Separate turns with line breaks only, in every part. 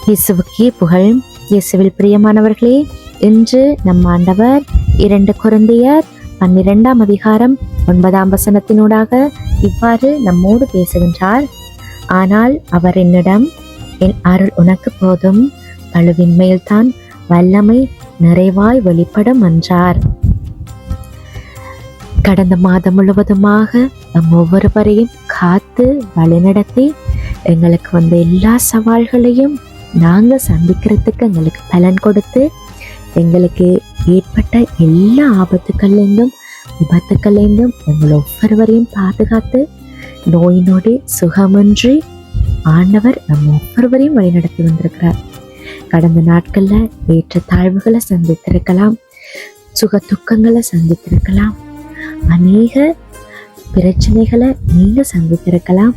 இயேசுவுக்கே புகழ். இயேசுவில் பிரியமானவர்களே, இன்று நம் ஆண்டவர் 2 கொரிந்தியர் 12ஆம் அதிகாரம் 9ஆம் வசனத்தினூடாக இவ்வாறு நம்மோடு பேசுகின்றார். ஆனால் அவர் என்னிடம், என் அருள் உனக்கு போதும், பழுவின்மையில்தான் வல்லமை நிறைவாய் வெளிப்படும் என்றார். கடந்த மாதம் முழுவதுமாக நம் ஒவ்வொருவரையும் காத்து வழிநடத்தி எங்களுக்கு வந்த எல்லா சவால்களையும் நாங்கள் சந்திக்கிறதுக்கு எங்களுக்கு பலன் கொடுத்து, எங்களுக்கு ஏற்பட்ட எல்லா ஆபத்துக்கள்லேருந்தும் விபத்துக்கள்லேருந்தும் எங்கள் ஒவ்வொருவரையும் பாதுகாத்து நோய் நொடி சுகமின்றி ஆண்டவர் நம்ம ஒவ்வொருவரையும் வழிநடத்தி வந்திருக்கிறார். கடந்த நாட்களில் ஏற்ற தாழ்வுகளை சந்தித்திருக்கலாம், சுக துக்கங்களை சந்தித்திருக்கலாம், அநேக பிரச்சனைகளை நீங்க சந்தித்திருக்கலாம்.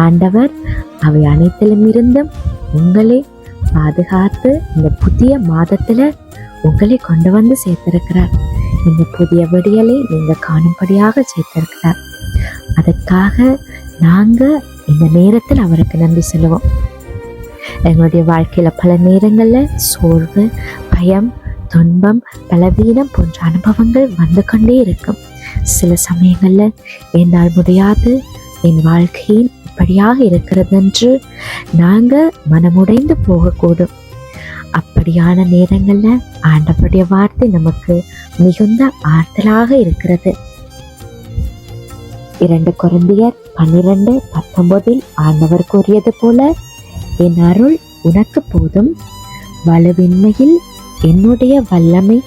ஆண்டவர் அவை அனைத்திலும் இருந்தும் உங்களை பாதுகாத்து இந்த புதிய மாதத்துல உங்களை கொண்டு வந்து சேர்த்திருக்கிறார். இந்த புதிய விடியலை நீங்க காணும்படியாக சேர்த்திருக்கிறார். அதற்காக நாங்க இந்த நேரத்தில் அவருக்கு நன்றி சொல்லுவோம். எங்களுடைய வாழ்க்கையில பல நேரங்கள்ல சோர்வு, பயம், துன்பம், பலவீனம் போன்ற அனுபவங்கள் வந்து கொண்டே இருக்கும். சில சமயங்கள்ல என்னால் முடியாது, என் வாழ்க்கையின் இப்படியாக இருக்கிறது என்று நாங்க மனமுடைந்து போகக்கூடும். அப்படியான நேரங்கள்ல ஆண்டவருடைய வார்த்தை நமக்கு மிகுந்த ஆறுதலாக இருக்கிறது. 2 கொரிந்தியர் 12:19 ஆண்டவர் கூறியது போல, என் அருள் உனக்கு போதும், வலுவின்மையில் என்னுடைய வல்லமை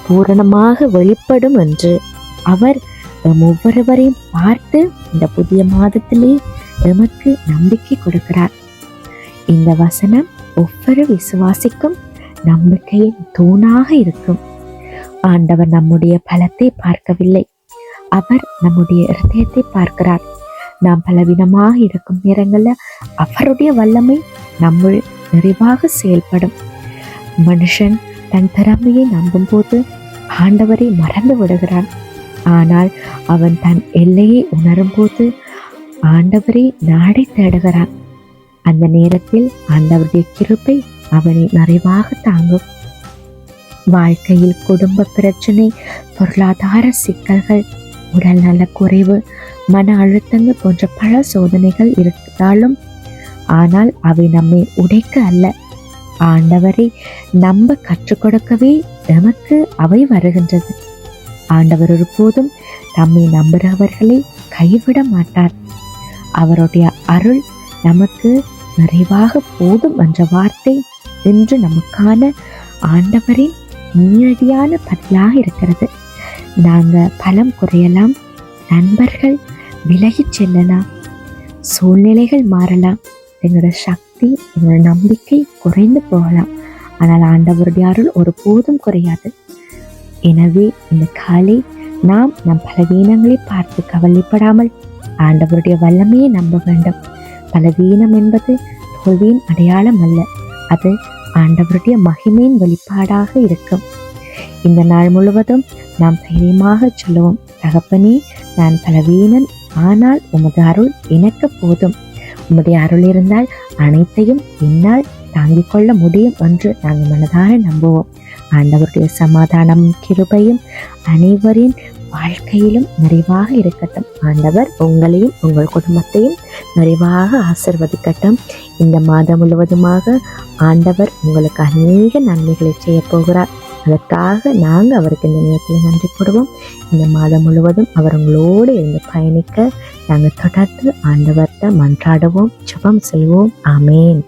பூரணமாக வெளிப்படும் என்று அவர் ஒவ்வொருவரையும் பார்த்து இந்த புதிய மாதத்திலே எமக்கு நம்பிக்கை கொடுக்கிறார். இந்த வசனம் ஒவ்வொரு விசுவாசிக்கும் நம்பிக்கையின் தூணாக இருக்கும். ஆண்டவர் நம்முடைய பலத்தை பார்க்கவில்லை, அவர் நம்முடைய இருதயத்தை பார்க்கிறார். நாம் பலவீனமாக இருக்கும் நேரங்கள்ல அவருடைய வல்லமை நம்முள் நிறைவாக செயல்படும். மனுஷன் தன் திறமையை நம்பும் போது ஆண்டவரை மறந்து விடுகிறான். ஆனால் அவன் தன் எல்லையை உணரும் போது ஆண்டவரை நாடி தேடுகிறான். அந்த நேரத்தில் ஆண்டவருடைய கிருபை அவனை நிறைவாக தாங்கும். வாழ்க்கையில் குடும்ப பிரச்சனை, பொருளாதார சிக்கல்கள், உடல் நல குறைவு, மன அழுத்தங்கள் போன்ற பல சோதனைகள் இருந்தாலும் ஆனால் அவை நம்மை உடைக்க அல்ல, ஆண்டவரை நம்ப கற்றுக் கொடுக்கவே நமக்கு அவை வருகின்றது. ஆண்டவர் ஒருபோதும் நம்மை நம்புகிறவர்களை கைவிட மாட்டார். அவருடைய அருள் நமக்கு நிறைவாக போதும் என்ற வார்த்தை இன்று நமக்கான ஆண்டவரின் நேரடியான பதிலாக இருக்கிறது. நாங்கள் பலம் குறையலாம், நண்பர்கள் விலகிச் செல்லலாம், சூழ்நிலைகள் மாறலாம், எங்களோட சக்தி, எங்களோட நம்பிக்கை குறைந்து போகலாம். ஆனால் ஆண்டவருடைய அருள் ஒருபோதும் குறையாது. எனவே இந்த காலை நாம் நம் பலவீனங்களை பார்த்து கவலைப்படாமல் ஆண்டவருடைய வல்லமையை நம்ப வேண்டும். பலவீனம் என்பது தோல்வியின் அடையாளம் அல்ல, அது ஆண்டவருடைய மகிமையின் வெளிப்பாடாக இருக்கும். இந்த நாள் முழுவதும் நாம் தைரியமாக சொல்லுவோம், தகப்பனே, நான் பலவீனன், ஆனால் உமது அருள் எனக்கு போதும். உம்முடைய அருள் இருந்தால் அனைத்தையும் என்னால் தாங்கிக் கொள்ள முடியும் என்று நாங்கள் மனதார நம்புவோம். ஆண்டவருடைய சமாதானம், கிருபையும் அனைவரின் வாழ்க்கையிலும் நிறைவாக இருக்கட்டும். ஆண்டவர் உங்களையும் உங்கள் குடும்பத்தையும் நிறைவாக ஆசீர்வதிக்கட்டும். இந்த மாதம் முழுவதுமாக ஆண்டவர் உங்களுக்கு அநேக நன்மைகளை செய்ய போகிறார். அதற்காக நாங்கள் அவருக்கு இந்த நேரத்தில் நன்றி கூறுவோம். இந்த மாதம் முழுவதும் அவர் உங்களோடு இருந்து பயணிக்க நாங்கள் தொடர்ந்து ஆண்டவர்கிட்ட மன்றாடுவோம், ஜெபம் செய்வோம். ஆமேன்.